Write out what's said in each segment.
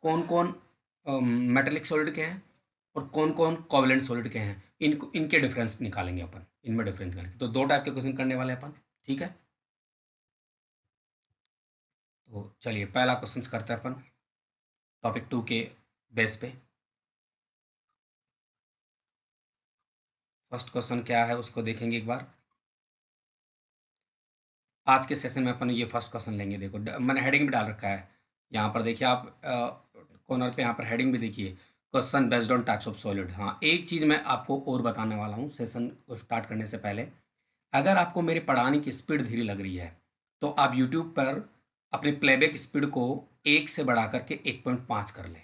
कौन कौन metallic solid के हैं और कौन कौन कोवलेंट सॉलिड के हैं, इनको इनके डिफरेंस निकालेंगे अपन, इनमें डिफरेंस निकालेंगे। तो 2 टाइप के क्वेश्चन करने वाले हैं अपन, ठीक है। तो चलिए पहला क्वेश्चन करते हैं अपन टॉपिक 2 के बेस पे। फर्स्ट क्वेश्चन क्या है उसको देखेंगे एक बार। आज के सेशन में अपन ये फर्स्ट क्वेश्चन लेंगे। देखो मैंने हेडिंग भी डाल रखा है यहाँ पर, देखिए आप कॉर्नर पे यहाँ पर हेडिंग भी देखिए, question based on types of solid. हाँ, एक चीज़ मैं आपको और बताने वाला हूँ सेशन को स्टार्ट करने से पहले। अगर आपको मेरे पढ़ाने की स्पीड धीरे लग रही है तो आप यूट्यूब पर अपने प्लेबैक स्पीड को 1 से बढ़ा करके 1.5 कर लें।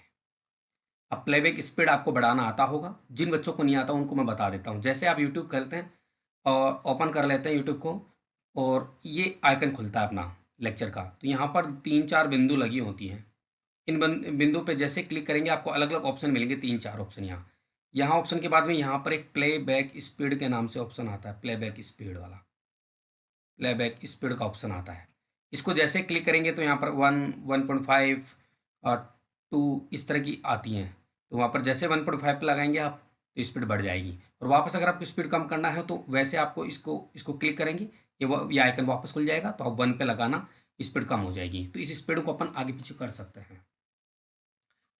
अब प्लेबैक स्पीड आपको बढ़ाना आता होगा, जिन बच्चों को नहीं आता उनको मैं बता देता हूँ। जैसे आप यूट्यूब करते हैं और ओपन कर लेते हैं यूट्यूब को, और ये आइकन खुलता है अपना लेक्चर का, तो यहाँ पर 3-4 बिंदु लगी होती हैं। इन बिंदु पे जैसे क्लिक करेंगे आपको अलग अलग ऑप्शन मिलेंगे, 3-4 ऑप्शन। यहाँ ऑप्शन के बाद में यहाँ पर एक प्ले बैक स्पीड के नाम से ऑप्शन आता है, प्ले बैक स्पीड वाला, प्लेबैक स्पीड का ऑप्शन आता है। इसको जैसे क्लिक करेंगे तो यहाँ पर 1, 1.5 और 2 इस तरह की आती हैं। तो वहाँ पर जैसे 1.5 पे लगाएंगे आप तो स्पीड बढ़ जाएगी, और वापस अगर आपको स्पीड कम करना है तो वैसे आपको इसको इसको क्लिक करेंगे, ये आइकन वापस खुल जाएगा, तो आप 1 पे लगाना, स्पीड कम हो जाएगी। तो इस स्पीड को अपन आगे पीछे कर सकते हैं।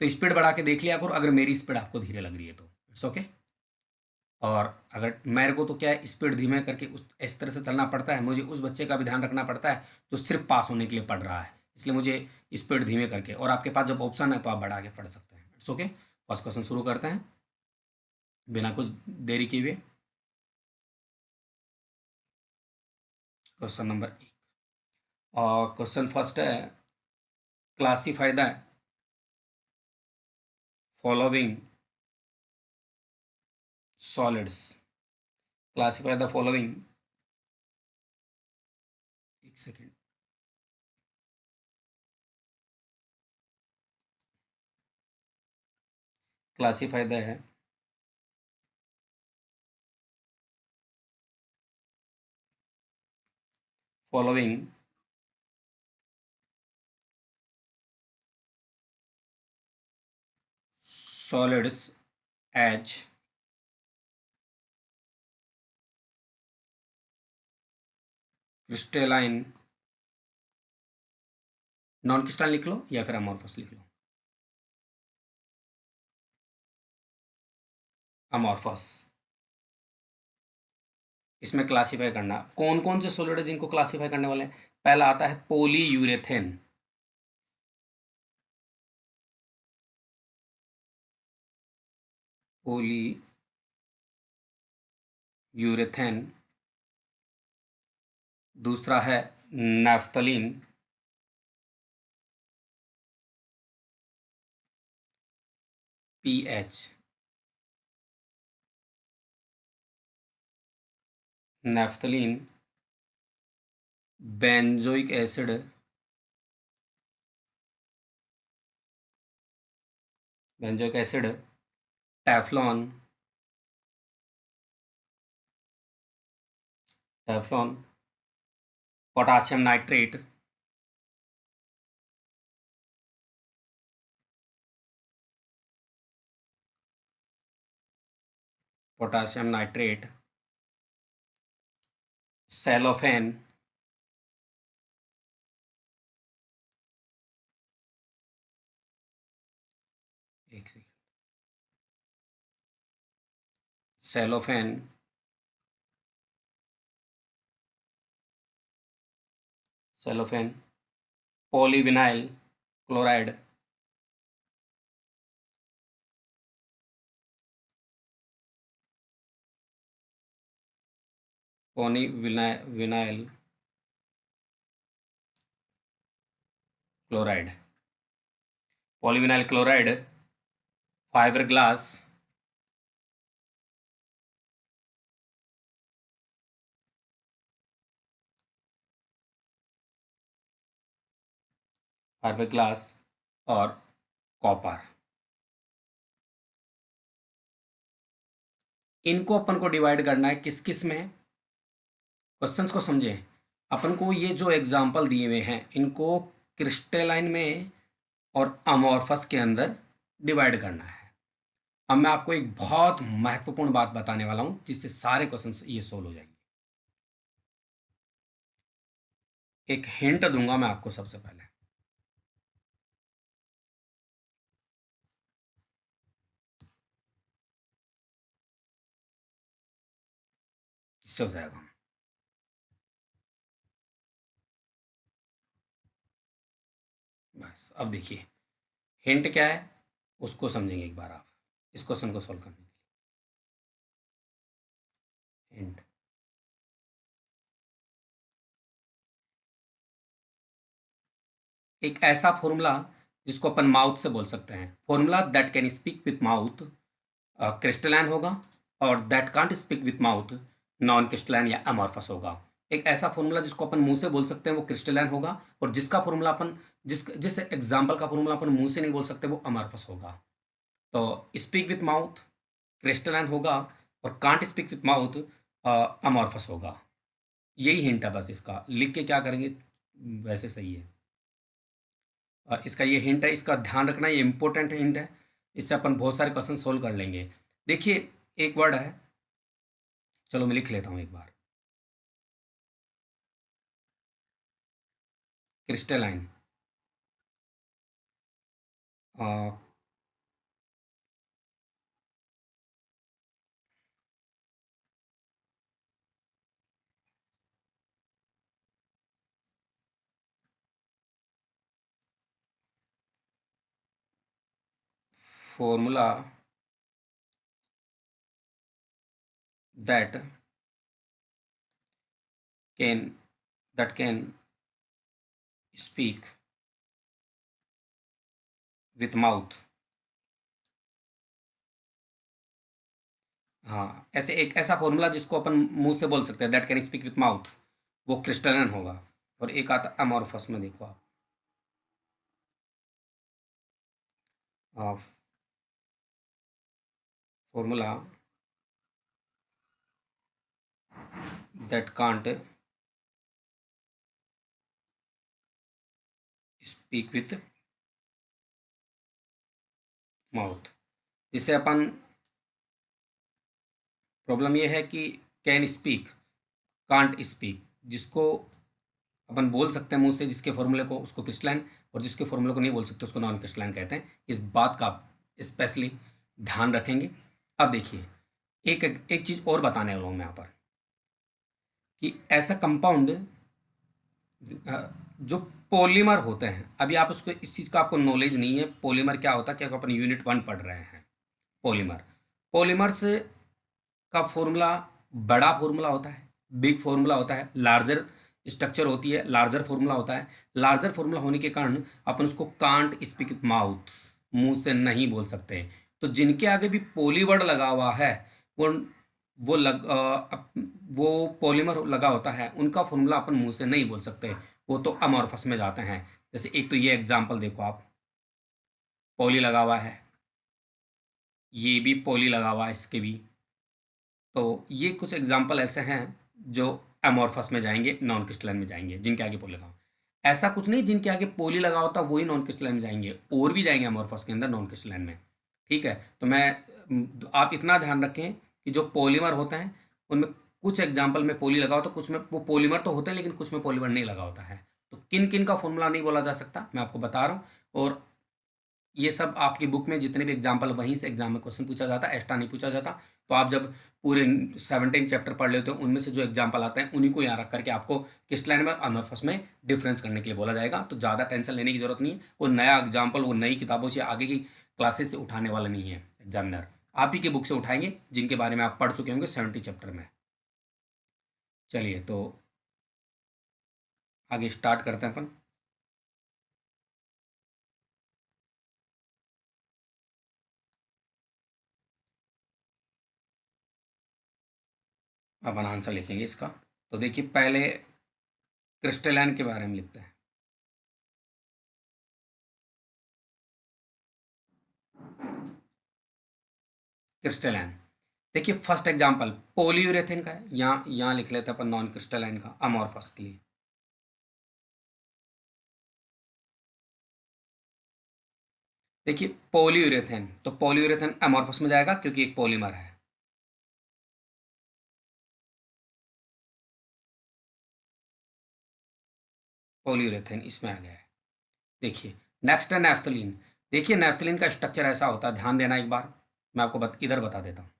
तो स्पीड बढ़ा के देख लिया करो अगर मेरी स्पीड आपको धीरे लग रही है तो इट्स ओके। और अगर मेरे को तो क्या है, स्पीड धीमे करके उस इस तरह से चलना पड़ता है, मुझे उस बच्चे का भी ध्यान रखना पड़ता है जो सिर्फ पास होने के लिए पढ़ रहा है, इसलिए मुझे स्पीड धीमे करके, और आपके पास जब ऑप्शन है तो आप बढ़ा के पढ़ सकते हैं। It's okay. फर्स्ट क्वेश्चन शुरू करते हैं बिना कुछ देरी किए हुए। क्वेश्चन नंबर 1 और क्वेश्चन फर्स्ट है, classify the following solids. Classify the following, एक सेकेंड, क्लासीफाई द है following solids as crystalline, non crystalline लिख लो या फिर अमॉर्फस लिख लो, अमॉर्फस। इसमें क्लासीफाई करना कौन कौन से सॉलिड है जिनको क्लासीफाई करने वाले हैं। पहला आता है पॉलीयूरेथेन, पॉलीयूरेथेन। दूसरा है naphthalene, pH. Naphthalene, benzoic acid, benzoic acid, Teflon, Teflon, potassium nitrate, potassium nitrate, cellophane, एक second, cellophane, cellophane, polyvinyl chloride, polyvinyl chloride, polyvinyl chloride, fibre glass, fibre glass और कॉपर। इनको अपन को डिवाइड करना है किस किस में। क्वेश्चंस को समझें, अपन को ये जो एग्जाम्पल दिए हुए हैं इनको क्रिस्टलाइन में और अमॉर्फस के अंदर डिवाइड करना है। अब मैं आपको एक बहुत महत्वपूर्ण बात बताने वाला हूं जिससे सारे क्वेश्चंस ये सोल्व हो जाएंगे। एक हिंट दूंगा मैं आपको सबसे पहले। इससे हो जाएगा। बस अब देखिए हिंट क्या है उसको समझेंगे एक बार आप इस क्वेश्चन को सोल्व करने के लिए। हिंट एक ऐसा फॉर्मूला जिसको अपन माउथ से बोल सकते हैं, formula that can speak with mouth crystalline होगा, और that can't speak with mouth non crystalline या अमॉर्फस होगा। एक ऐसा फॉर्मूला जिसको अपन मुंह से बोल सकते हैं वो क्रिस्टलाइन होगा, और जिसका फॉर्मूला अपन जिस एग्जाम्पल का फॉर्मूला अपन मुंह से नहीं बोल सकते वो अमॉर्फस होगा। तो स्पीक विथ माउथ क्रिस्टलाइन होगा, और can't speak with mouth amorphous होगा। यही हिंट है बस, इसका लिख के क्या करेंगे वैसे सही है। इसका ये हिंट है, इसका ध्यान रखना, ये इंपॉर्टेंट हिंट है। इससे अपन बहुत सारे क्वेश्चन सोल्व कर लेंगे। देखिए एक वर्ड है, चलो मैं लिख लेता हूँ एक बार। Crystalline, formula that can speak with mouth. हाँ, ऐसे एक ऐसा फॉर्मूला जिसको अपन मुंह से बोल सकते हैं, that can speak with mouth, वो क्रिस्टलन होगा। और एक आता अमॉर्फस में, देखो आप formula that can't speak with mouth. जिसे अपन, प्रॉब्लम ये है कि कैन स्पीक कांट स्पीक, जिसको अपन बोल सकते हैं मुंह से, जिसके फॉर्मूले को उसको क्रिस्टलाइन, और जिसके फॉर्मूले को नहीं बोल सकते उसको नॉन क्रिस्टलाइन कहते हैं। इस बात का आप स्पेशली ध्यान रखेंगे। अब देखिए एक एक चीज़ और बताने वाला हूँ मैं यहाँ पर, कि ऐसा कंपाउंड जो पॉलीमर होते हैं, अभी आप उसको इस चीज़ का आपको नॉलेज नहीं है पॉलीमर क्या होता है, क्या अपन यूनिट 1 पढ़ रहे हैं। पॉलीमर, पॉलीमर्स का फॉर्मूला बड़ा फॉर्मूला होता है, बिग फॉर्मूला होता है, लार्जर स्ट्रक्चर होती है, लार्जर फॉर्मूला होता है। लार्जर फॉर्मूला होने के कारण अपन उसको कांट स्पीक विथ माउथ, मुंह से नहीं बोल सकते। तो जिनके आगे भी पोली वर्ड लगा हुआ है, वो वो लग वो पॉलीमर लगा होता है, उनका फॉर्मूला अपन मुंह से नहीं बोल सकते, वो तो अमॉर्फस में जाते हैं। जैसे एक तो ये एग्जांपल देखो आप, पॉली लगा हुआ है, ये भी पॉली लगा हुआ है इसके भी। तो ये कुछ एग्जाम्पल ऐसे हैं जो अमॉर्फस में जाएंगे, नॉन क्रिस्टलाइन में जाएंगे, जिनके आगे पोली लगा। ऐसा कुछ नहीं जिनके आगे पोली लगा होता वही नॉन क्रिस्टलाइन में जाएंगे, और भी जाएंगे अमॉर्फस के अंदर नॉन क्रिस्टलाइन में। ठीक है, तो आप इतना ध्यान रखें कि जो पॉलीमर होते हैं उनमें कुछ एग्जाम्पल में पोली लगा होता है, कुछ में वो पॉलीमर तो होते हैं लेकिन कुछ में पॉलीमर नहीं लगा होता है। तो किन किन का फॉर्मूला नहीं बोला जा सकता मैं आपको बता रहा हूँ। और ये सब आपकी बुक में जितने भी एग्जाम्पल, वहीं से एग्जाम में क्वेश्चन पूछा जाता है, एक्स्ट्रा नहीं पूछा जाता। तो आप जब पूरे 17 चैप्टर पढ़ लेते हो, उनमें से जो एग्जाम्पल आते हैं उन्हीं को यहाँ रख करके आपको क्रिस्टलाइन में और अमॉर्फस में डिफरेंस करने के लिए बोला जाएगा। तो ज़्यादा टेंशन लेने की जरूरत नहीं है। वो नया एग्जाम्पल वो नई किताबों से, आगे की क्लासेस से उठाने वाला नहीं है एग्जामिनर, आप ही की बुक से उठाएंगे जिनके बारे में आप पढ़ चुके होंगे 70 चैप्टर में। चलिए तो आगे स्टार्ट करते हैं अपन। अपन आंसर लिखेंगे इसका। तो देखिए पहले क्रिस्टलाइन के बारे में लिखते हैं। क्रिस्टलाइन, देखिए फर्स्ट एग्जांपल पॉलीयूरेथेन का है, यहाँ लिख लेते हैं अपन नॉन क्रिस्टलाइन का, अमॉर्फस के लिए। देखिए पॉलीयूरेथेन, तो पॉलीयूरेथेन अमॉर्फस में जाएगा क्योंकि एक पॉलीमर है। पॉलीयूरेथेन इसमें आ गया है। देखिए नेक्स्ट है नैफ्थलीन। देखिए नैफ्थलीन का स्ट्रक्चर ऐसा होता है, ध्यान देना एक बार, मैं आपको इधर बता देता हूँ।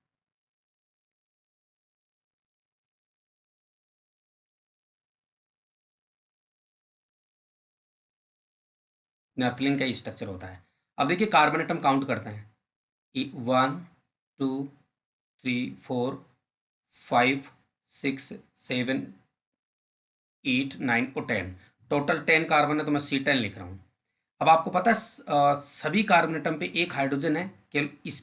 नैफ्थलीन का ही स्ट्रक्चर होता है। अब देखिए कार्बन एटम काउंट करते हैं, 1 2 3 4 5 6 7 8 9 और 10, टोटल 10 कार्बन है, तो मैं C10 लिख रहा हूँ। अब आपको पता है सभी कार्बन एटम पे एक हाइड्रोजन है, केवल इस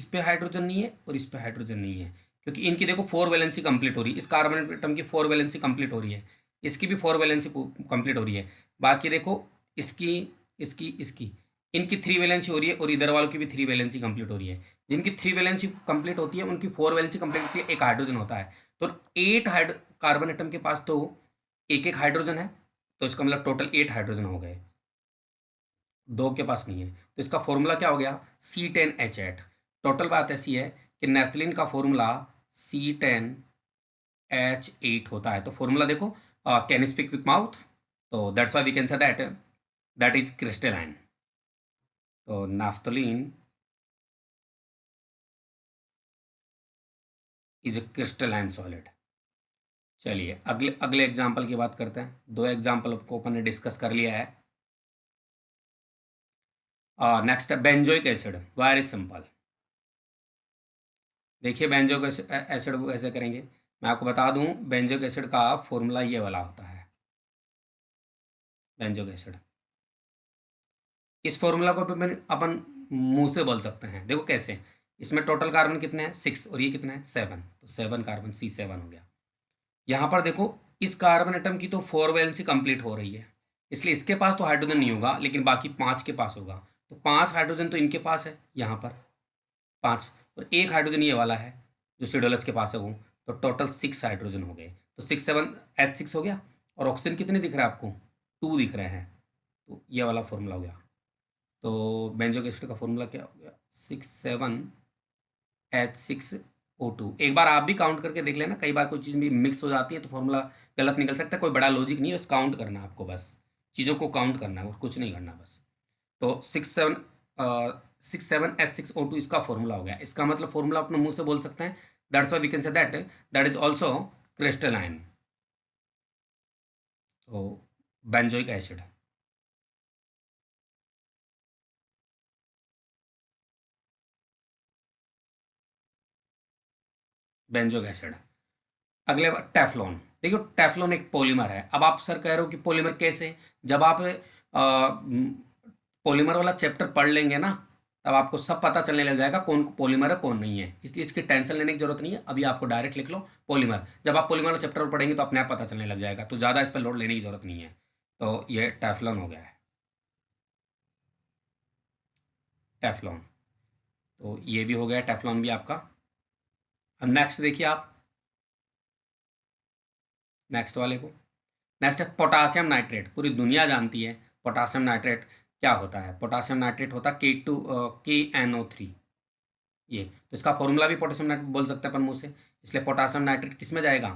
पे हाइड्रोजन नहीं है और इस पे हाइड्रोजन नहीं है, क्योंकि इनकी देखो फोर वैलेंसी कंप्लीट हो रही है, इस कार्बन एटम की फोर वैलेंसी कंप्लीट हो रही है, इसकी भी फोर वैलेंसी कंप्लीट हो रही है। बाकी देखो इसकी, इसकी इनकी थ्री वैलेंसी हो रही है और इधर वालों की भी थ्री वैलेंसी कंप्लीट हो रही है। जिनकी थ्री वैलेंसी कंप्लीट होती है उनकी फोर वैलेंसी कंप्लीट होती है, एक हाइड्रोजन होता है। तो एट कार्बन एटम के पास तो एक एक हाइड्रोजन है, तो इसका मतलब टोटल 8 हाइड्रोजन हो गए, दो के पास नहीं है। तो इसका फॉर्मूला क्या हो गया, C10H8। टोटल बात ऐसी है कि नेथलीन का फॉर्मूला C10H8 होता है। तो फॉर्मूला देखो, कैन स्पीक विथ माउथ, तो that's why we can say that is crystalline. तो naphthalene is a crystalline solid. चलिए अगले अगले एग्जाम्पल की बात करते हैं। दो एग्जाम्पल को अपन ने डिस्कस कर लिया है। नेक्स्ट है बेंजोइक एसिड, वेरी सिंपल। देखिए बेंजोइक एसिड को कैसे करेंगे, मैं आपको बता दूं, बेंजोइक एसिड का फॉर्मूला ये वाला होता है। बेंजोइक एसिड, इस फॉर्मूला को भी अपन मुंह से बोल सकते हैं। देखो कैसे, इसमें टोटल कार्बन कितने हैं 6 और ये कितने हैं 7, तो 7 कार्बन C7 हो गया। यहाँ पर देखो इस कार्बन एटम की तो फोर वैलेंसी कंप्लीट हो रही है, इसलिए इसके पास तो हाइड्रोजन नहीं होगा, लेकिन बाकी 5 के पास होगा। तो 5 हाइड्रोजन तो इनके पास है यहाँ पर, 5, और एक हाइड्रोजन ये वाला है जो सिडोलस के पास है वो, तो टोटल 6 हाइड्रोजन हो गए। तो 6 7 H6 हो गया। और ऑक्सीजन कितने दिख रहे हैं आपको, 2 दिख रहे हैं। तो ये वाला फॉर्मूला हो गया। तो बेंजोइक एसिड का फॉर्मूला क्या हो गया, 6 7 H6O2। एक बार आप भी काउंट करके देख लेना, कई बार कोई चीज़ भी मिक्स हो जाती है तो फॉर्मूला गलत निकल सकता है। कोई बड़ा लॉजिक नहीं है, बस काउंट करना है आपको, बस चीज़ों को काउंट करना है और कुछ नहीं करना बस। तो 6 7 H6O2 इसका फॉर्मूला हो गया। इसका मतलब फॉर्मूला अपने मुंह से बोल सकते हैं, that's why we can say that is also crystalline. तो बेंजोइक एसिड, बेंजोइक एसिड। अगले टेफ्लॉन। देखो टेफ्लॉन एक पॉलीमर है। अब आप सर कह रहे हो कि पॉलीमर कैसे, जब आप पॉलीमर वाला चैप्टर पढ़ लेंगे ना, तब आपको सब पता चलने लग जाएगा कौन पॉलीमर है कौन नहीं है। इसलिए इसकी टेंशन लेने की जरूरत नहीं है, अभी आपको डायरेक्ट लिख लो पॉलीमर। जब आप पॉलीमर वाला चैप्टर पढ़ेंगे तो अपने आप पता चलने लग जाएगा, तो ज़्यादा इस पर लोड लेने की जरूरत नहीं है। तो ये टेफ्लॉन हो गया है, टेफ्लॉन। तो ये भी हो गया टेफ्लॉन भी आपका। अब नेक्स्ट देखिए आप, नेक्स्ट वाले को। नेक्स्ट है पोटासियम नाइट्रेट। पूरी दुनिया जानती है पोटासियम नाइट्रेट क्या होता है। पोटासियम नाइट्रेट होता है KNO3। ये तो इसका फॉर्मूला भी पोटासियम नाइट्रेट बोल सकते हैं अपन मुंह से, इसलिए पोटासियम नाइट्रेट किस में जाएगा,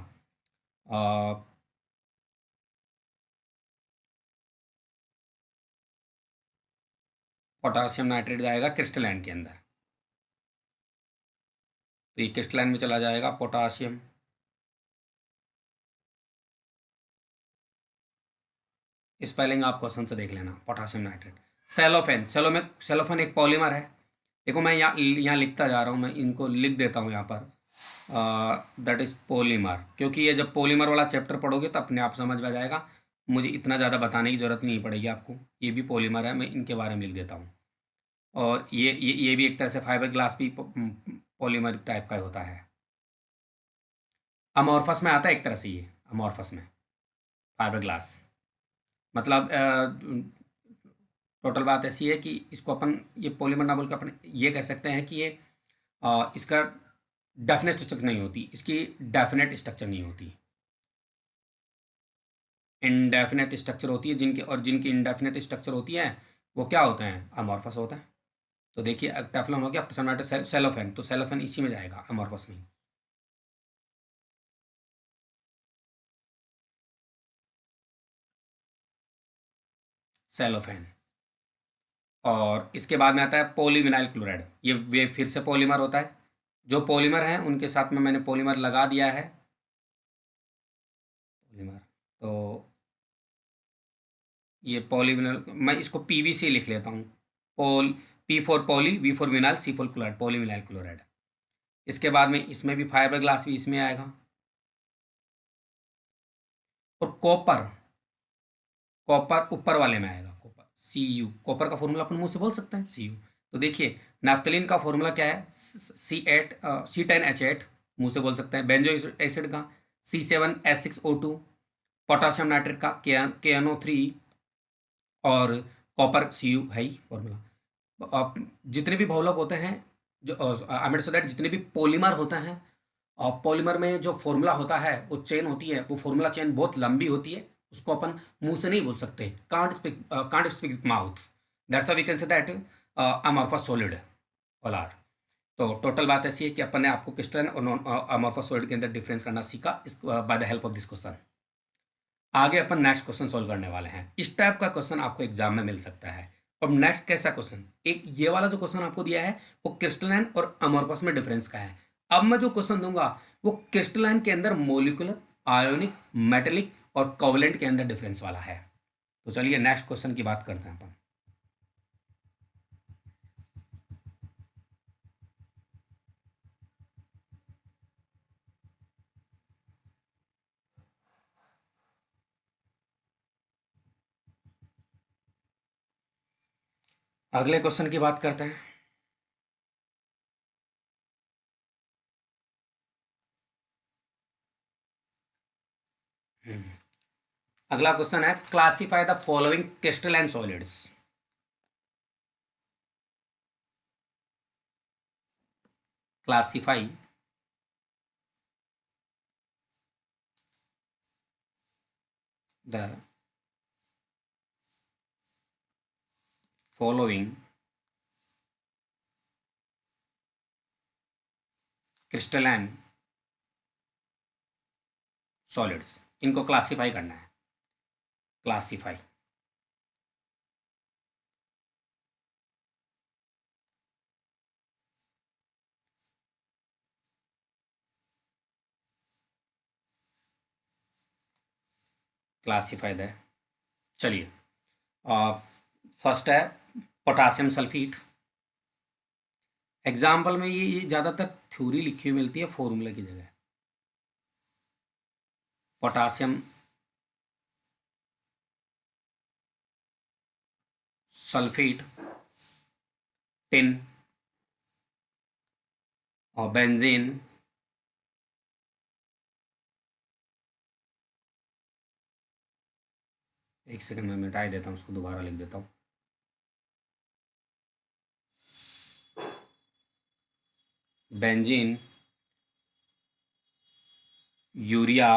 पोटासियम नाइट्रेट जाएगा क्रिस्टलाइन के अंदर। तो ये क्रिस्टलाइन में चला जाएगा पोटासियम। स्पेलिंग आप क्वेश्चन से देख लेना, पोटासियम नाइट्रेट। सेलोफेन, सेलोफेन एक पॉलीमर है। देखो मैं यहाँ लिखता जा रहा हूँ, मैं इनको लिख देता हूँ यहाँ पर, दैट इज़ पॉलीमर। क्योंकि ये जब पॉलीमर वाला चैप्टर पढ़ोगे तो अपने आप समझ में आ जाएगा, मुझे इतना ज़्यादा बताने की ज़रूरत नहीं पड़ेगी आपको। ये भी पॉलीमर है, मैं इनके बारे में लिख देता हूँ। और ये भी एक तरह से फाइबर ग्लास भी पॉलीमर टाइप का होता है। अमॉर्फस में आता है एक तरह से, ये अमॉर्फस में फाइबर ग्लास, मतलब टोटल बात ऐसी है कि इसको अपन ये पॉलीमर ना बोल के अपन ये कह सकते हैं कि ये इसका डेफिनेट स्ट्रक्चर नहीं होती, इसकी डेफिनेट स्ट्रक्चर नहीं होती, इनडेफिनेट स्ट्रक्चर होती है जिनकी, और जिनकी इनडेफिनेट स्ट्रक्चर होती है वो क्या होते हैं, अमॉर्फस होते हैं। तो देखिए टेफ्लॉन हो गया, प्रेशर मैटर सेलोफेन, तो सेलोफेन इसी में जाएगा, अमॉर्फस में। सेलोफेन। और इसके बाद में आता है पॉलीविनाइल क्लोराइड, ये फिर से पॉलीमर होता है। जो पॉलीमर है उनके साथ में मैंने पॉलीमर लगा दिया है, पॉलीमर। तो ये पॉलीविनाइल, मैं इसको पीवीसी लिख लेता हूँ। पोल, P for poly, V for vinyl, C for chloride, polyvinyl chloride. इसके बाद में इसमें भी फाइबर ग्लास भी इसमें आएगा। और कॉपर, कॉपर ऊपर वाले में आएगा, कॉपर, सी यू। कॉपर का फॉर्मूला अपन मुंह से बोल सकते हैं, सी यू। तो देखिए नैफ्थलीन का फॉर्मूला क्या है, C10H8, मुंह से बोल सकते हैं। बेंजो एसिड का C7H6O2, पोटाशियम नाइट्रेट का KNO3, और कॉपर Cu है ही फॉर्मूला। अब जितने भी भौलक होते हैं, जो आई सो दैट जितने भी पॉलीमर होते हैं, और पॉलीमर में जो फॉर्मूला होता है, वो चेन होती है, वो फॉर्मूला चेन बहुत लंबी होती है, उसको अपन मुंह से नहीं बोल सकते, can't speak with mouth. That's why we can say that amorphous solid polar. तो टोटल बात ऐसी है कि अपन ने आपको क्रिस्टलाइन और नॉन अमॉर्फस सॉलिड के अंदर डिफरेंस करना सीखा इस by the help of this question. आगे अपन नेक्स्ट क्वेश्चन सॉल्व करने वाले हैं। इस टाइप का क्वेश्चन आपको एग्जाम में मिल सकता है। अब नेक्स्ट कैसा क्वेश्चन, एक ये वाला जो क्वेश्चन आपको दिया है वो क्रिस्टलाइन और अमॉर्फस में डिफरेंस का है। अब मैं जो क्वेश्चन दूंगा वो क्रिस्टलाइन के अंदर मोलिकुलर, आयोनिक, मेटेलिक और कोवलेंट के अंदर डिफरेंस वाला है। तो चलिए नेक्स्ट क्वेश्चन की बात करते हैं अपन। अगले क्वेश्चन की बात करते हैं। अगला क्वेश्चन है, classify the following crystalline solids. Classify the following crystalline solids. इनको क्लासिफाई करना है, क्लासिफाई। क्लासिफाई है। चलिए फर्स्ट है पोटासियम सल्फेट। एग्जाम्पल में ये ज़्यादातर थ्योरी लिखी हुई मिलती है फॉर्मूला की जगह। पोटासियम सल्फेट, टिन और बेंजीन, एक सेकंड में मिटा ही देता हूँ, उसको दोबारा लिख देता हूँ। Benzene, urea,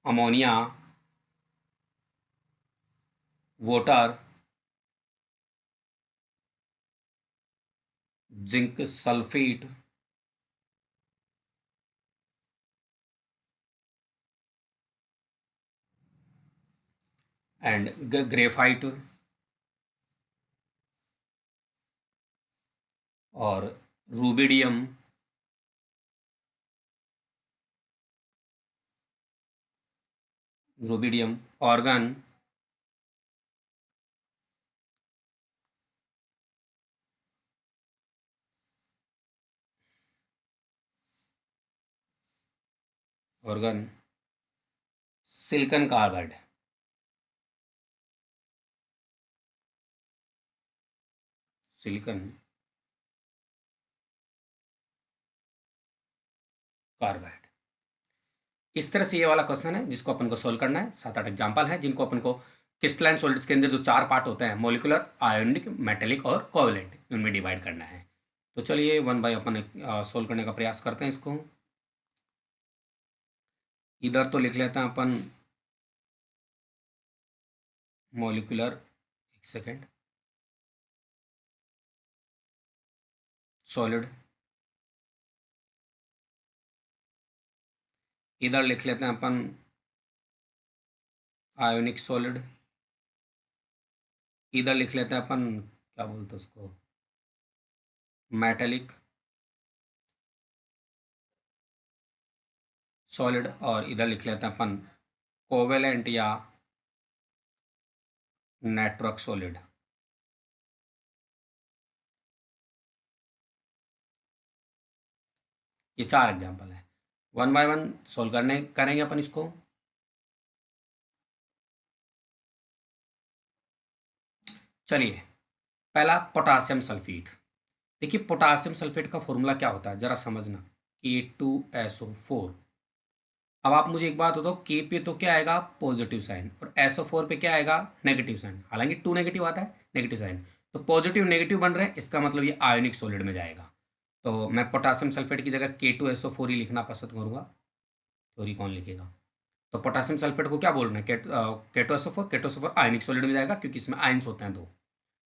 ammonia, water, zinc sulphate, and graphite और rubidium, rubidium, argon, argon, silicon carbide, silicon carbide. इस तरह से ये वाला क्वेश्चन है जिसको अपन को सोल्व करना है। 7-8 एग्जाम्पल हैं जिनको अपन को क्रिस्टलाइन सॉलिड्स के अंदर जो 4 पार्ट होते हैं, मोलिकुलर, आयोनिक, मेटेलिक और कोवलेंट, उनमें डिवाइड करना है। तो चलिए वन बाय अपन सोल्व करने का प्रयास करते हैं इसको। इधर तो लिख लेते हैं अपन मॉलिक्यूलर, एक सेकेंड, सॉलिड। इधर लिख लेते हैं अपन आयोनिक सॉलिड। इधर लिख लेते हैं अपन, क्या बोलते हैं उसको, मेटेलिक सॉलिड। और इधर लिख लेते हैं अपन कोवेलेंट या नेटवर्क सॉलिड। ये 4 एग्जांपल है। वन बाय वन सोल्व करने करेंगे अपन इसको। चलिए, पहला पोटासियम सल्फेट। देखिए पोटासियम सल्फेट का फॉर्मूला क्या होता है जरा समझना, K2SO4। अब आप मुझे एक बात बताओ, के पे तो क्या आएगा, पॉजिटिव साइन, और SO4 पे क्या आएगा, नेगेटिव साइन। हालांकि 2 नेगेटिव आता है, नेगेटिव साइन। तो पॉजिटिव नेगेटिव बन रहे हैं, इसका मतलब ये आयोनिक सॉलिड में जाएगा। तो मैं पोटासियम सल्फेट की जगह K2SO4 ही लिखना पसंद करूंगा। थ्योरी कौन लिखेगा? तो पोटासियम सल्फेट को क्या बोल रहे हैं, K2SO4 आयोनिक सॉलिड में जाएगा क्योंकि इसमें आयंस होते हैं दो।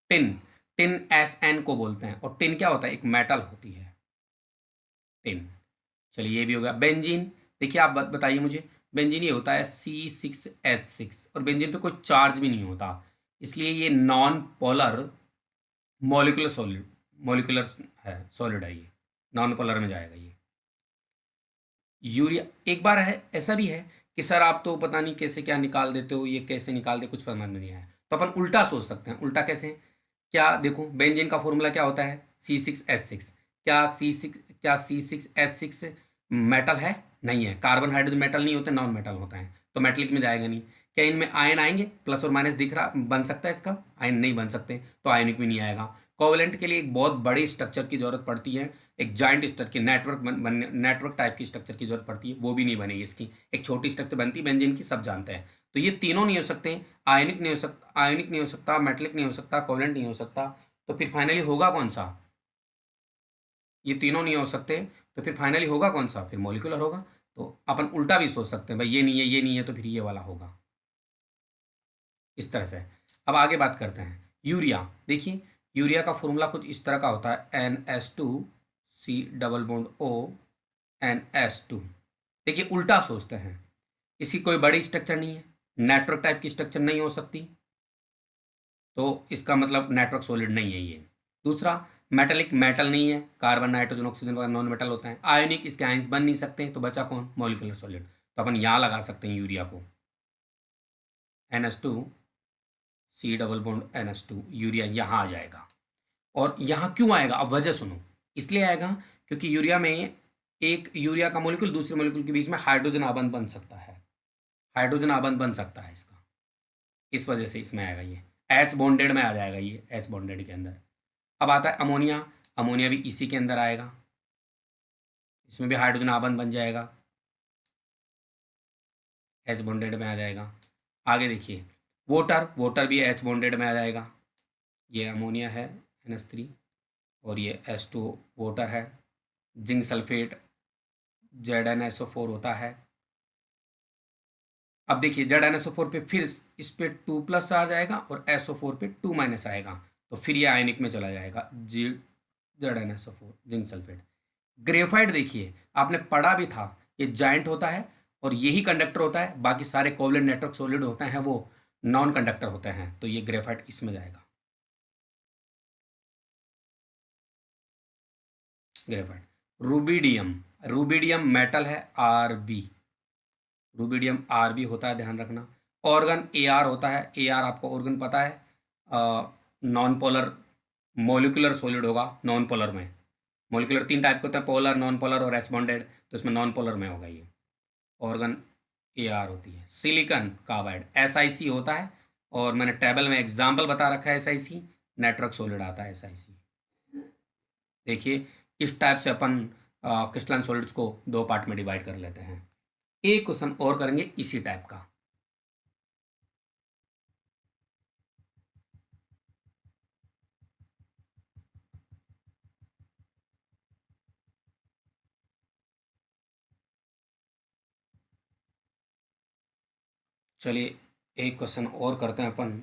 टिन, टिन SN को बोलते हैं, और टिन क्या होता है, एक मेटल होती है टिन। चलिए ये भी हो गया। बेंजीन, देखिए आप बताइए मुझे, बेंजीन ये होता है C6H6, और बेंजीन पे कोई चार्ज भी नहीं होता, इसलिए ये non polar molecular solid, molecular है, सॉलिड है ये, नॉन पोलर में जाएगा ये। यूरिया, एक बार है ऐसा भी है कि सर आप तो पता नहीं कैसे क्या निकाल देते हो, ये कैसे निकाल दे, कुछ समझ में नहीं आया। तो अपन उल्टा सोच सकते हैं। उल्टा कैसे? क्या देखो, बेंजीन का फॉर्मूला क्या होता है, C6H6। क्या C6H6 मेटल है? नहीं है। कार्बन हाइड्रोजन मेटल नहीं होते, नॉन मेटल होता है, तो मेटलिक में जाएगा नहीं। क्या इनमें आयन आएंगे? प्लस और माइनस दिख रहा, बन सकता है इसका? आयन नहीं बन सकते, तो आयनिक भी नहीं आएगा। कोवलेंट के लिए एक बहुत बड़ी स्ट्रक्चर की जरूरत पड़ती है, एक जॉइंट स्ट्रक्चर की, नेटवर्क टाइप की स्ट्रक्चर की जरूरत पड़ती है, वो भी नहीं बनेगी इसकी। एक छोटी स्ट्रक्चर बनती है बेंजीन की, सब जानते हैं। तो ये तीनों नहीं हो सकते, आयनिक नहीं हो सकता, मेटलिक नहीं हो सकता, कोवलेंट नहीं हो सकता। तो फिर फाइनली होगा कौन सा? ये तीनों नहीं हो सकते, तो फिर फाइनली होगा कौन सा? फिर मॉलिक्यूलर होगा। तो अपन उल्टा भी सोच सकते हैं, भाई ये नहीं है, ये नहीं है, तो फिर ये वाला होगा, इस तरह से। अब आगे बात करते हैं यूरिया। देखिए यूरिया का फॉर्मूला कुछ इस तरह का होता है, NH2C+O NS2। देखिए उल्टा सोचते हैं, इसकी कोई बड़ी स्ट्रक्चर नहीं है, नेटवर्क टाइप की स्ट्रक्चर नहीं हो सकती, तो इसका मतलब नेटवर्क सॉलिड नहीं है ये। दूसरा, मेटलिक मेटल नहीं है, कार्बन नाइट्रोजन ऑक्सीजन वगैरह नॉन मेटल होता है। आयोनिक, इसके आयंस बन नहीं सकते, तो बचा कौन, मॉलिक्यूलर सॉलिड। तो अपन यहाँ लगा सकते हैं यूरिया को, NH2C+NH2, यूरिया यहाँ आ जाएगा। और यहाँ क्यों आएगा, अब वजह सुनो। इसलिए आएगा क्योंकि यूरिया में एक यूरिया का मॉलिक्यूल दूसरे मॉलिक्यूल के बीच में हाइड्रोजन आबंध बन सकता है, हाइड्रोजन आबंध बन सकता है इसका, इस वजह से इसमें आएगा ये, एच बॉन्डेड में आ जाएगा ये, एच बॉन्डेड के अंदर। अब आता है अमोनिया, अमोनिया भी इसी के अंदर आएगा, इसमें भी हाइड्रोजन आबंध बन जाएगा, एच बॉन्डेड में आ जाएगा। आगे देखिए वोटर, वोटर भी एच बॉन्डेड में आ जाएगा। ये अमोनिया है NH3, और ये H2 वोटर है। जिंक सल्फेट ZnSO4 होता है। अब देखिए ZnSO4 पे फिर इस पे 2+ आ जाएगा, और SO4 पे 2- आएगा, तो फिर ये आयनिक में चला जाएगा, ZnSO4 जिंक सल्फेट। ग्रेफाइट देखिए आपने पढ़ा भी था, ये जाइंट होता है और यही कंडक्टर होता है, बाकी सारे कोवलेंट नेटवर्क सॉलिड होते हैं वो नॉन कंडक्टर होते हैं, तो ये ग्रेफाइट इसमें जाएगा। ग्रेफाइट। रूबिडियम, रूबिडियम मेटल है RB, रूबिडियम RB होता है, ध्यान रखना। ऑर्गन AR होता है, AR आपको ऑर्गन पता है, नॉन पोलर मोलिकुलर सॉलिड होगा, नॉन पोलर में। मोलिकुलर 3 टाइप के होते हैं, पोलर, नॉन पोलर और एस बॉन्डेड, तो इसमें नॉन पोलर में होगा ये, ऑर्गन AR होती है। सिलिकॉन कार्बाइड SiC होता है, और मैंने टेबल में एग्जाम्पल बता रखा है, SiC नेटवर्क सॉलिड आता है SiC। देखिए इस टाइप से अपन क्रिस्टलाइन सॉलिड्स को 2 पार्ट में डिवाइड कर लेते हैं। एक क्वेश्चन और करेंगे इसी टाइप का। चलिए एक क्वेश्चन और करते हैं अपन।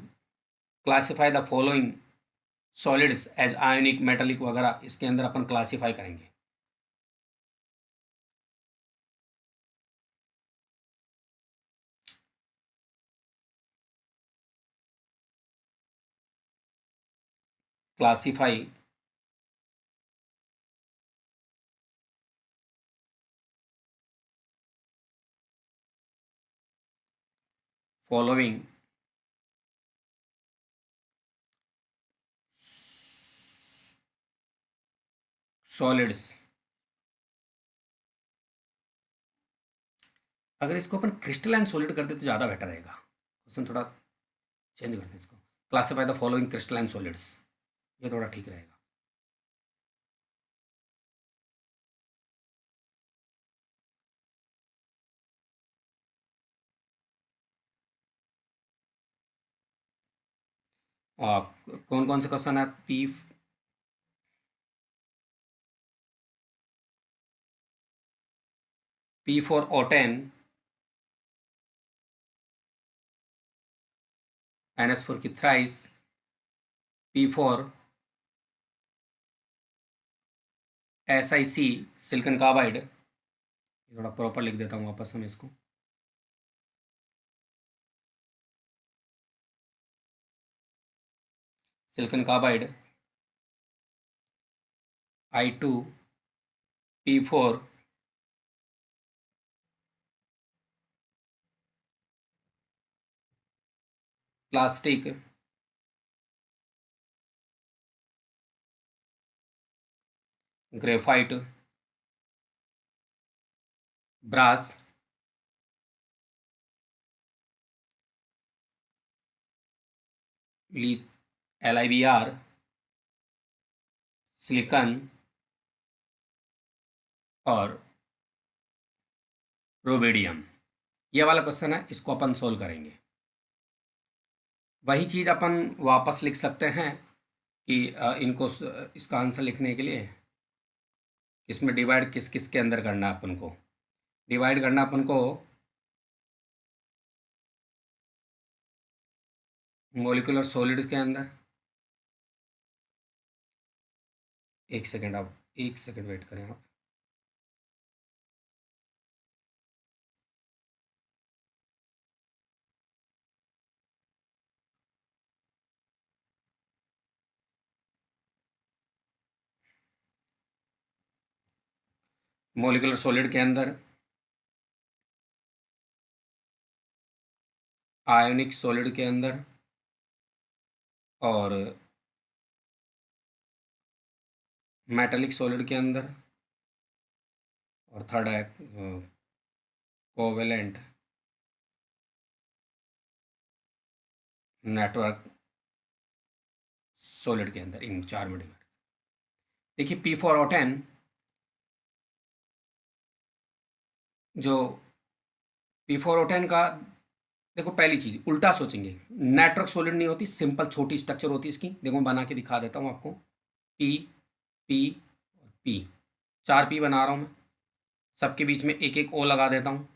Classify the following solids as ionic, metallic वगैरह, इसके अंदर अपन क्लासिफाई करेंगे। Classify following solids. अगर इसको अपन क्रिस्टलाइन सॉलिड कर दे तो ज़्यादा बेटर रहेगा। क्वेश्चन थोड़ा चेंज करते हैं इसको। Classify the following crystalline solids, ये थोड़ा ठीक रहेगा। कौन कौन से क्वेश्चन है? P four O ten, NH four की thrice, P four SiC silicon carbide. थोड़ा प्रॉपर लिख देता हूँ वापस से मैं इसको। Silicon carbide I2P4 plastic graphite brass ली LIBR सिलिकॉन और रोबेडियम। ये वाला क्वेश्चन है, इसको अपन सोल्व करेंगे। वही चीज़ अपन वापस लिख सकते हैं कि इनको इसका आंसर लिखने के लिए इसमें डिवाइड किस किस के अंदर करना है अपन को। डिवाइड करना अपन को मोलिकुलर सॉलिड्स के अंदर। एक सेकेंड, आप एक सेकेंड वेट करें आप। मोलिकुलर सॉलिड के अंदर आयोनिक सॉलिड के अंदर और मेटालिक सॉलिड के अंदर और थर्ड है कोवेलेंट नेटवर्क सॉलिड के अंदर। इन चार में डिवाइड। देखिए P4O10 जो P4O10 का, देखो पहली चीज उल्टा सोचेंगे। नेटवर्क सॉलिड नहीं होती, सिंपल छोटी स्ट्रक्चर होती है इसकी। देखो मैं बना के दिखा देता हूँ आपको। पी पी और पी, 4 P बना रहा हूँ मैं। सबके बीच में एक एक O लगा देता हूँ।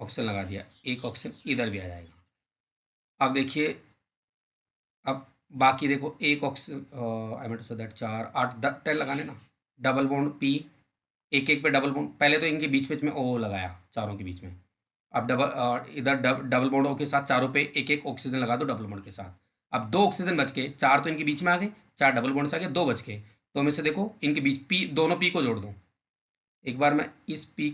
ऑक्सीजन लगा दिया, एक ऑक्सीजन इधर भी आ जाएगा। अब देखिए, अब बाकी देखो एक oxygen, I mean so that 4 8 10 लगाने ना। डबल बॉन्ड पी, एक एक पे डबल बॉन्ड। पहले तो इनके बीच बीच में ओ लगाया, चारों के बीच में। अब इधर डबल बॉन्ड ओ के साथ चारों पे एक एक ऑक्सीजन लगा दो डबल बॉन्ड के साथ। अब 2 ऑक्सीजन बच के, 4 तो इनके बीच में आ गए, 4 डबल बॉन्ड से आ गए, 2 बच के। तो मैं से देखो इनके बीच पी, दोनों पी को जोड़ दूँ। एक बार मैं इस पी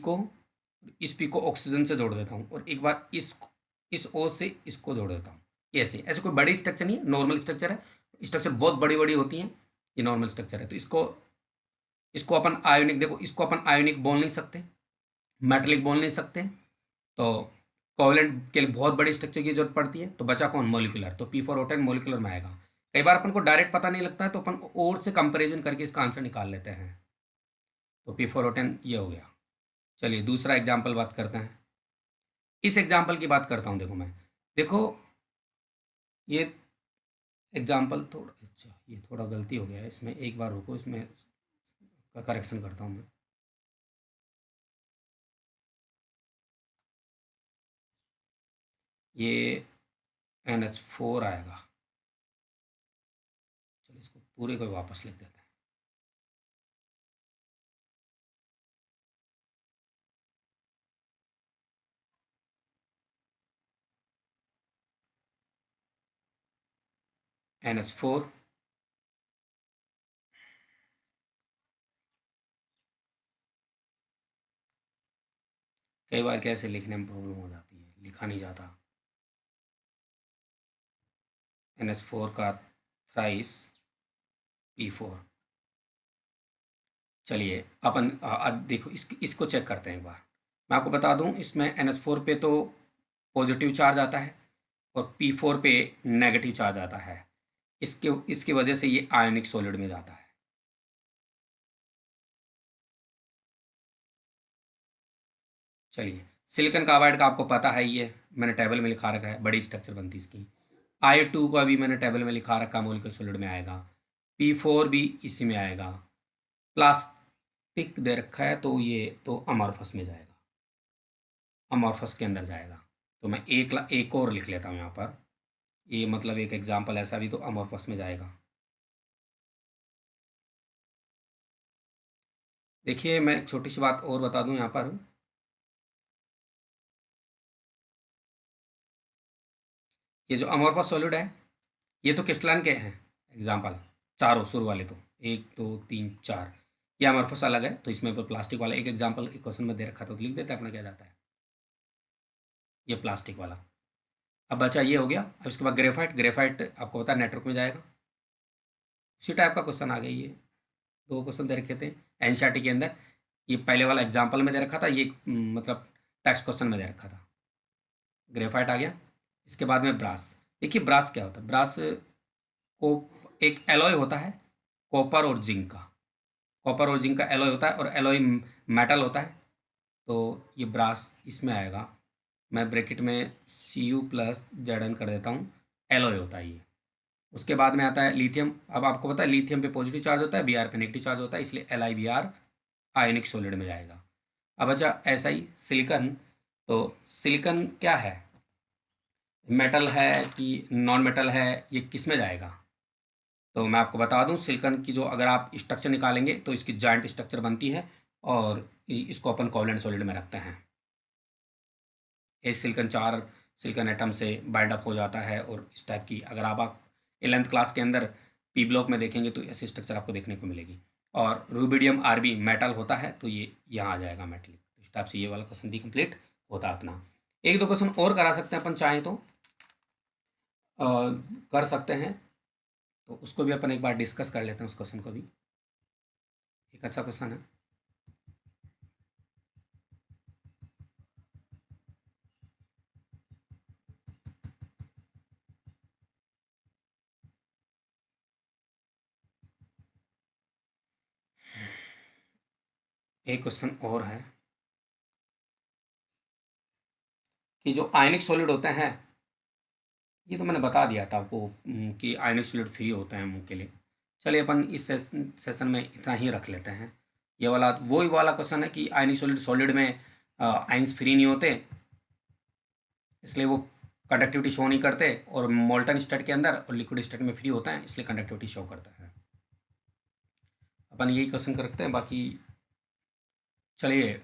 को ऑक्सीजन से जोड़ देता हूँ, और एक बार इस ओ से इसको जोड़ देता हूँ। ऐसे ऐसे कोई बड़ी स्ट्रक्चर नहीं है, नॉर्मल स्ट्रक्चर है। स्ट्रक्चर बहुत बड़ी बड़ी होती हैं, ये नॉर्मल स्ट्रक्चर है। तो इसको इसको अपन आयोनिक, देखो इसको अपन आयोनिक बोल नहीं सकते, मेटलिक बोल नहीं सकते। तो कोवलेंट के लिए बहुत बड़ी स्ट्रक्चर की जरूरत पड़ती है। तो बचा कौन? मोलिकुलर। तो P4O10 मोलिकुलर में आएगा। कई बार अपन को डायरेक्ट पता नहीं लगता है, तो अपन और से कंपैरिजन करके इसका आंसर निकाल लेते हैं। तो P4O10 ये हो गया। चलिए दूसरा एग्जाम्पल बात करते हैं। इस एग्जाम्पल की बात करता हूँ। देखो मैं, देखो ये एग्जाम्पल थोड़ा, अच्छा ये थोड़ा गलती हो गया है इसमें। एक बार रुको, इसमें का करेक्शन करता हूँ मैं। ये NH4 आएगा। चलो इसको पूरे को वापस लिख देते हैं। NH4 कई बार कैसे लिखने में प्रॉब्लम हो जाती है, लिखा नहीं जाता। NH4 का थ्राइस P4। चलिए अपन देखो इसको चेक करते हैं एक बार। मैं आपको बता दूं, इसमें NH4 पे तो पॉजिटिव चार्ज आता है और P4 पे नेगेटिव चार्ज आता है। इसके इसकी वजह से ये आयोनिक सॉलिड में जाता है। चलिए सिलिकॉन कार्बाइड का आपको पता है, ये मैंने टेबल में लिखा रखा है, बड़ी स्ट्रक्चर बनती है इसकी। I2 को अभी मैंने टेबल में लिखा रखा, मोलिकुलर सॉलिड में आएगा। P4 भी इसी में आएगा। प्लास्टिक दे रखा है तो ये तो अमॉर्फस में जाएगा, अमॉर्फस के अंदर जाएगा। तो मैं एक और लिख लेता हूँ यहाँ पर, ये मतलब एक एग्जाम्पल ऐसा भी तो अमॉर्फस में जाएगा। देखिए मैं छोटी सी बात और बता दूं यहाँ पर, ये जो अमॉर्फस सॉलिड है ये तो क्रिस्टलाइन के हैं एग्जाम्पल, चारों शुरू वाले तो 1 2 3 4। ये अमॉर्फस अलग है, तो इसमें प्लास्टिक वाला एक एग्जाम्पल एक क्वेश्चन में दे रखा था तो लिख देते हैं अपना क्या जाता है, ये प्लास्टिक वाला। अब बचा ये हो गया। अब इसके बाद ग्रेफाइट, ग्रेफाइट आपको पता है नेटवर्क में जाएगा। उसी टाइप का क्वेश्चन आ गया, ये दो क्वेश्चन दे रखे थे एनसीईआरटी के अंदर। ये पहले वाला एग्जाम्पल में दे रखा था, ये मतलब टेक्स्ट क्वेश्चन में दे रखा था। ग्रेफाइट आ गया। इसके बाद में ब्रास। देखिए ब्रास क्या होता है, ब्रास को एक एलॉय होता है कॉपर और जिंक का, कॉपर और जिंक का एलॉय होता है और एलॉय मेटल होता है, तो ये ब्रास इसमें आएगा। मैं ब्रैकेट में Cu+Zn कर देता हूँ, एलॉय होता है ये। उसके बाद में आता है लिथियम। अब आपको पता है लिथियम पे पॉजिटिव चार्ज होता है, Br पे नेगेटिव चार्ज होता है, इसलिए LiBr आयनिक सॉलिड में जाएगा। अब अच्छा ऐसा ही सिलिकॉन, तो सिलिकॉन क्या है, मेटल है कि नॉन मेटल है, ये किस में जाएगा? तो मैं आपको बता दूं, सिलिकॉन की जो अगर आप स्ट्रक्चर निकालेंगे तो इसकी जॉइंट स्ट्रक्चर बनती है और इसको अपन कोवलेंट सॉलिड में रखते हैं। ये सिलिकॉन 4 सिलिकॉन एटम से बाइंड अप हो जाता है, और इस टाइप की अगर आप 11th क्लास के अंदर पी ब्लॉक में देखेंगे तो ऐसी स्ट्रक्चर आपको देखने को मिलेगी। और रूबिडियम Rb मेटल होता है, तो ये यहाँ आ जाएगा मेटलिक। तो इस टाइप से ये वाला क्वेश्चन भी कंप्लीट होता है अपना। एक दो क्वेश्चन और करा सकते हैं अपन चाहें तो कर सकते हैं, तो उसको भी अपन एक बार डिस्कस कर लेते हैं, उस क्वेश्चन को भी। एक अच्छा क्वेश्चन है। एक क्वेश्चन और है कि जो आयनिक सॉलिड होते हैं, ये तो मैंने बता दिया था आपको कि आयनिक सॉलिड फ्री होते हैं मुंह के लिए। चलिए अपन इस सेशन में इतना ही रख लेते हैं। ये वाला वही वाला क्वेश्चन है कि आयनिक सॉलिड सॉलिड में आयंस फ्री नहीं होते, इसलिए वो कंडक्टिविटी शो नहीं करते, और मोल्टन स्टेट के अंदर और लिक्विड स्टेट में फ्री होता है, इसलिए कंडक्टिविटी शो करता है। अपन यही क्वेश्चन करते हैं बाकी। चलिए,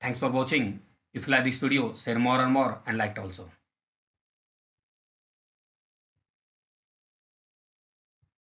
thanks for watching. If you like this video, share more and more and like it also.